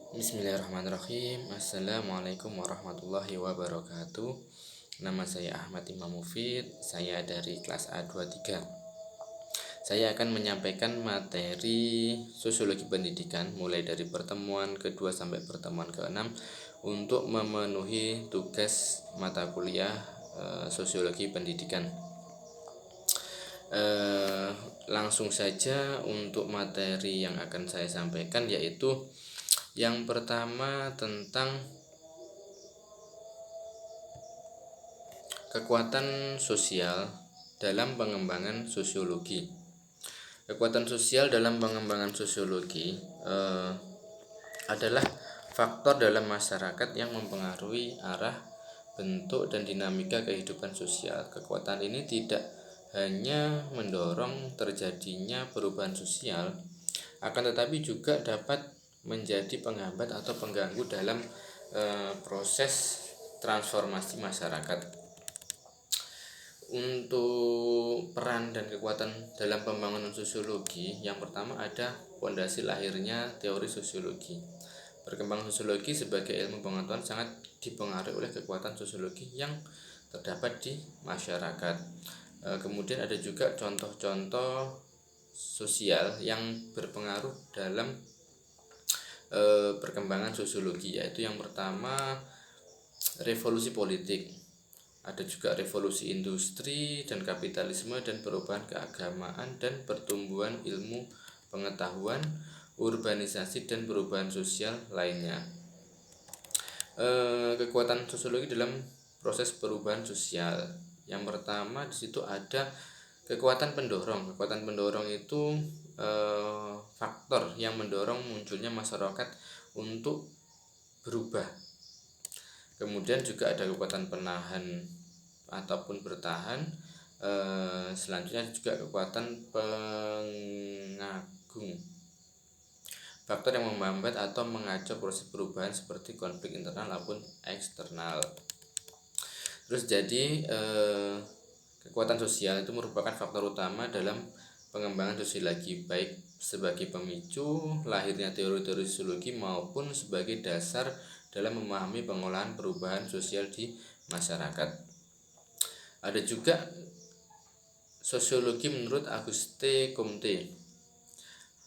Bismillahirrahmanirrahim. Assalamualaikum warahmatullahi wabarakatuh. Nama saya Ahmad Imam Mufid. Saya dari kelas A23. Saya akan menyampaikan materi sosiologi pendidikan mulai dari pertemuan kedua sampai pertemuan ke-6 untuk memenuhi tugas mata kuliah sosiologi pendidikan. Langsung saja untuk materi yang akan saya sampaikan, yaitu yang pertama tentang kekuatan sosial dalam pengembangan sosiologi. Kekuatan sosial dalam pengembangan sosiologi adalah faktor dalam masyarakat yang mempengaruhi arah, bentuk, dan dinamika kehidupan sosial. Kekuatan ini tidak hanya mendorong terjadinya perubahan sosial, akan tetapi juga dapat menjadi penghambat atau pengganggu dalam proses transformasi masyarakat. Untuk peran dan kekuatan dalam pembangunan sosiologi, yang pertama ada fondasi lahirnya teori sosiologi. Perkembangan sosiologi sebagai ilmu pengetahuan sangat dipengaruhi oleh kekuatan sosiologi yang terdapat di masyarakat. Kemudian ada juga contoh-contoh sosial yang berpengaruh dalam perkembangan sosiologi, yaitu yang pertama revolusi politik, ada juga revolusi industri dan kapitalisme, dan perubahan keagamaan dan pertumbuhan ilmu pengetahuan, urbanisasi, dan perubahan sosial lainnya. Kekuatan sosiologi dalam proses perubahan sosial, yang pertama di situ ada kekuatan pendorong. Kekuatan pendorong itu faktor yang mendorong munculnya masyarakat untuk berubah. Kemudian juga ada kekuatan penahan ataupun bertahan. Selanjutnya juga kekuatan pengagung, faktor yang menghambat atau mengacau proses perubahan seperti konflik internal maupun eksternal. Terus jadi kekuatan sosial itu merupakan faktor utama dalam pengembangan sosiologi, baik sebagai pemicu lahirnya teori-teori sosiologi maupun sebagai dasar dalam memahami pengolahan perubahan sosial di masyarakat. Ada juga sosiologi menurut Auguste Comte.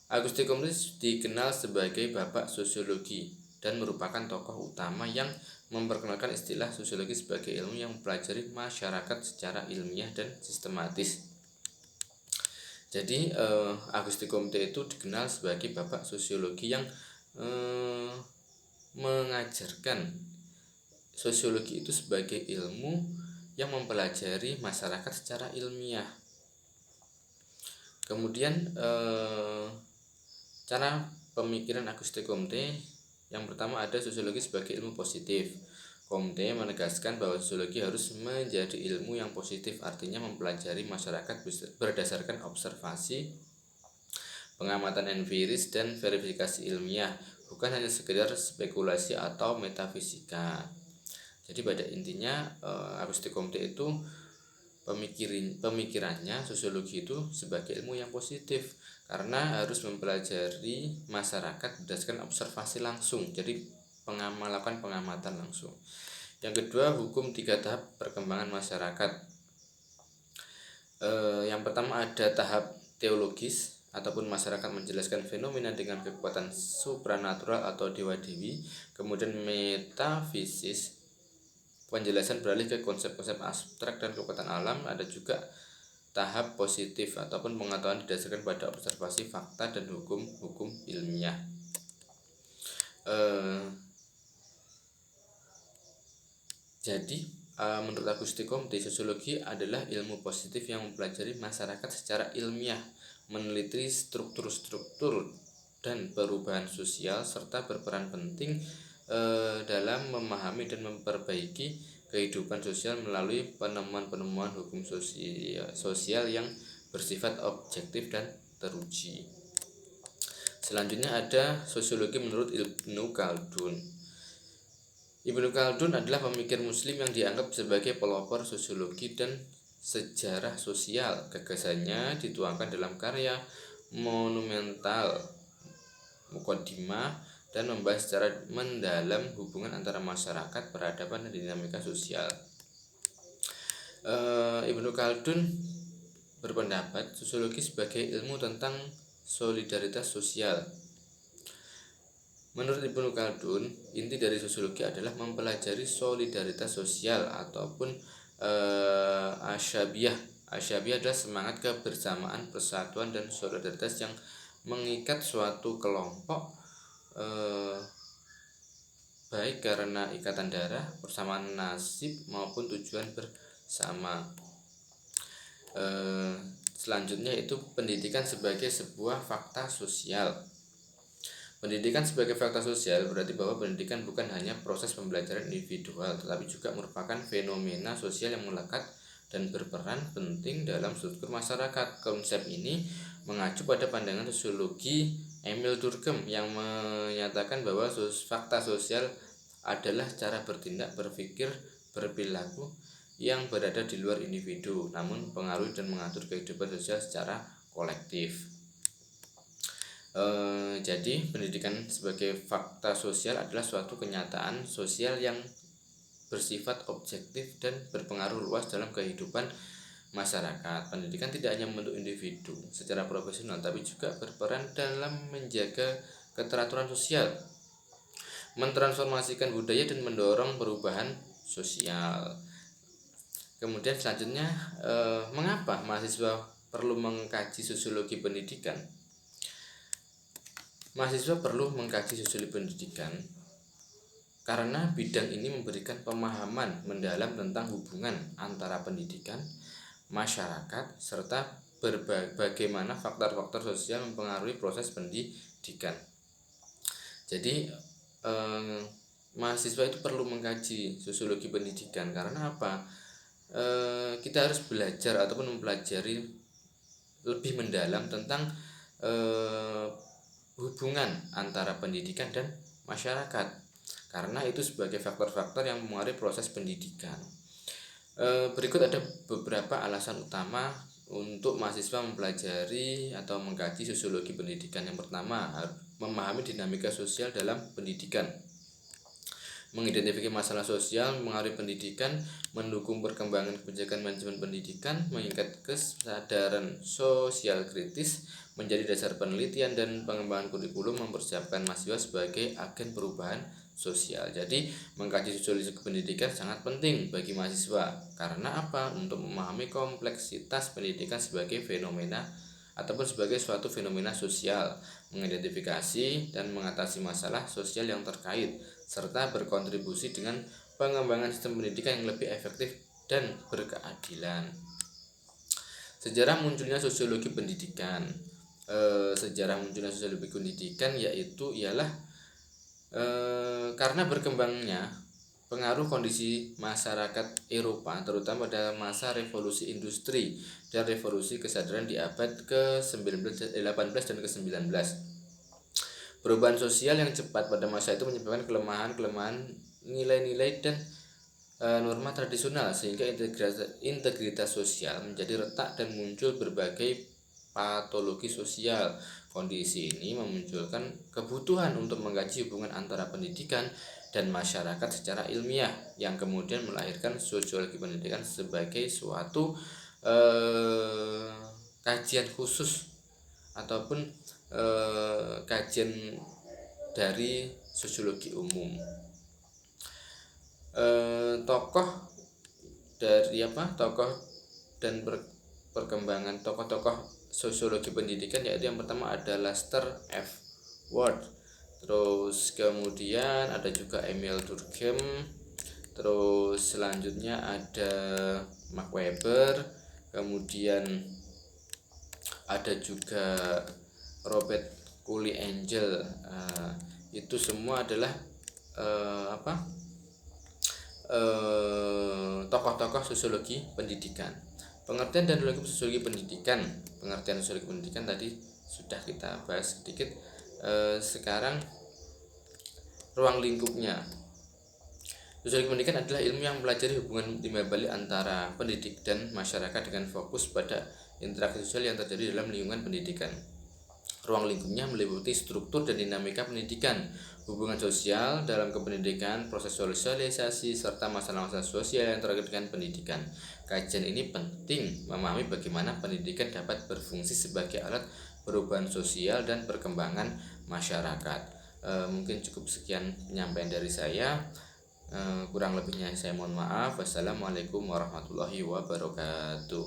Auguste Comte dikenal sebagai bapak sosiologi dan merupakan tokoh utama yang memperkenalkan istilah sosiologi sebagai ilmu yang mempelajari masyarakat secara ilmiah dan sistematis. Jadi Auguste Comte itu dikenal sebagai bapak sosiologi yang mengajarkan sosiologi itu sebagai ilmu yang mempelajari masyarakat secara ilmiah. Kemudian cara pemikiran Auguste Comte, yang pertama ada sosiologi sebagai ilmu positif. Comte menegaskan bahwa sosiologi harus menjadi ilmu yang positif, artinya mempelajari masyarakat berdasarkan observasi, pengamatan empiris, dan verifikasi ilmiah, bukan hanya sekedar spekulasi atau metafisika. Jadi pada intinya Auguste Comte itu pemikirannya sosiologi itu sebagai ilmu yang positif karena harus mempelajari masyarakat berdasarkan observasi langsung, jadi melakukan pengamatan langsung. Yang kedua, hukum 3 tahap perkembangan masyarakat. Yang pertama ada tahap teologis ataupun masyarakat menjelaskan fenomena dengan kekuatan supranatural atau dewa-dewi. Kemudian metafisis, penjelasan beralih ke konsep-konsep abstrak dan kekuatan alam. Ada juga tahap positif ataupun pengetahuan didasarkan pada observasi fakta dan hukum-hukum ilmiah. Jadi menurut Auguste Comte, sosiologi adalah ilmu positif yang mempelajari masyarakat secara ilmiah, meneliti struktur-struktur dan perubahan sosial, serta berperan penting dalam memahami dan memperbaiki kehidupan sosial melalui penemuan-penemuan hukum sosial yang bersifat objektif dan teruji. Selanjutnya ada sosiologi menurut Ibnu Khaldun. Ibnu Khaldun adalah pemikir muslim yang dianggap sebagai pelopor sosiologi dan sejarah sosial. Gagasannya dituangkan dalam karya monumental Muqaddimah dan membahas secara mendalam hubungan antara masyarakat, peradaban, dan dinamika sosial. Ibnu Khaldun berpendapat sosiologi sebagai ilmu tentang solidaritas sosial. Menurut Ibnu Khaldun, inti dari sosiologi adalah mempelajari solidaritas sosial ataupun asyabiah. Asyabiah adalah semangat kebersamaan, persatuan, dan solidaritas yang mengikat suatu kelompok baik karena ikatan darah, persamaan nasib, maupun tujuan bersama. Selanjutnya itu pendidikan sebagai sebuah fakta sosial. Pendidikan sebagai fakta sosial berarti bahwa pendidikan bukan hanya proses pembelajaran individual, tetapi juga merupakan fenomena sosial yang melekat dan berperan penting dalam struktur masyarakat. Konsep ini mengacu pada pandangan sosiologi Emil Durkheim yang menyatakan bahwa fakta sosial adalah cara bertindak, berpikir, berperilaku yang berada di luar individu, namun pengaruh dan mengatur kehidupan sosial secara kolektif. Jadi pendidikan sebagai fakta sosial adalah suatu kenyataan sosial yang bersifat objektif dan berpengaruh luas dalam kehidupan masyarakat. Pendidikan tidak hanya membentuk individu secara profesional, tapi juga berperan dalam menjaga keteraturan sosial, mentransformasikan budaya, dan mendorong perubahan sosial. Kemudian selanjutnya, mengapa mahasiswa perlu mengkaji sosiologi pendidikan? Mahasiswa perlu mengkaji sosiologi pendidikan karena bidang ini memberikan pemahaman mendalam tentang hubungan antara pendidikan, masyarakat, serta bagaimana faktor-faktor sosial mempengaruhi proses pendidikan. Jadi mahasiswa itu perlu mengkaji sosiologi pendidikan karena apa? Kita harus belajar ataupun mempelajari lebih mendalam tentang hubungan antara pendidikan dan masyarakat, karena itu sebagai faktor-faktor yang mempengaruhi proses pendidikan. Berikut ada beberapa alasan utama untuk mahasiswa mempelajari atau mengkaji sosiologi pendidikan. Yang pertama, memahami dinamika sosial dalam pendidikan, mengidentifikasi masalah sosial mengaruhi pendidikan, mendukung perkembangan kebijakan manajemen pendidikan, meningkatkan kesadaran sosial kritis, menjadi dasar penelitian dan pengembangan kurikulum, mempersiapkan mahasiswa sebagai agen perubahan sosial. Jadi mengkaji sosiologi pendidikan sangat penting bagi mahasiswa. Karena apa? Untuk memahami kompleksitas pendidikan sebagai fenomena ataupun sebagai suatu fenomena sosial, mengidentifikasi dan mengatasi masalah sosial yang terkait, serta berkontribusi dengan pengembangan sistem pendidikan yang lebih efektif dan berkeadilan. Sejarah munculnya sosiologi pendidikan. Sejarah munculnya sosiologi pendidikan ialah karena berkembangnya pengaruh kondisi masyarakat Eropa, terutama pada masa revolusi industri dan revolusi kesadaran di abad ke-18 dan ke-19. Perubahan sosial yang cepat pada masa itu menyebabkan kelemahan nilai-nilai dan norma tradisional, sehingga integritas sosial menjadi retak dan muncul berbagai patologi sosial. Kondisi ini memunculkan kebutuhan untuk mengkaji hubungan antara pendidikan dan masyarakat secara ilmiah, yang kemudian melahirkan sosiologi pendidikan sebagai suatu kajian khusus ataupun kajian dari sosiologi umum. Tokoh dan perkembangan tokoh-tokoh sosiologi pendidikan, yaitu yang pertama ada Lester F. Ward, terus kemudian ada juga Emil Durkheim, terus selanjutnya ada Max Weber, kemudian ada juga Robert Cooley Angel. Itu semua adalah tokoh-tokoh sosiologi pendidikan. Pengertian dan logika sosiologi pendidikan. Pengertian sosiologi pendidikan tadi sudah kita bahas sedikit. Sekarang ruang lingkupnya. Sosiologi pendidikan adalah ilmu yang mempelajari hubungan timbal balik antara pendidik dan masyarakat dengan fokus pada interaksi sosial yang terjadi dalam lingkungan pendidikan. Ruang lingkupnya meliputi struktur dan dinamika pendidikan, hubungan sosial dalam kependidikan, proses sosialisasi, serta masalah-masalah sosial yang terkait dengan pendidikan. Kajian ini penting memahami bagaimana pendidikan dapat berfungsi sebagai alat perubahan sosial dan perkembangan masyarakat. Mungkin cukup sekian penyampaian dari saya. Kurang lebihnya saya mohon maaf. Wassalamualaikum warahmatullahi wabarakatuh.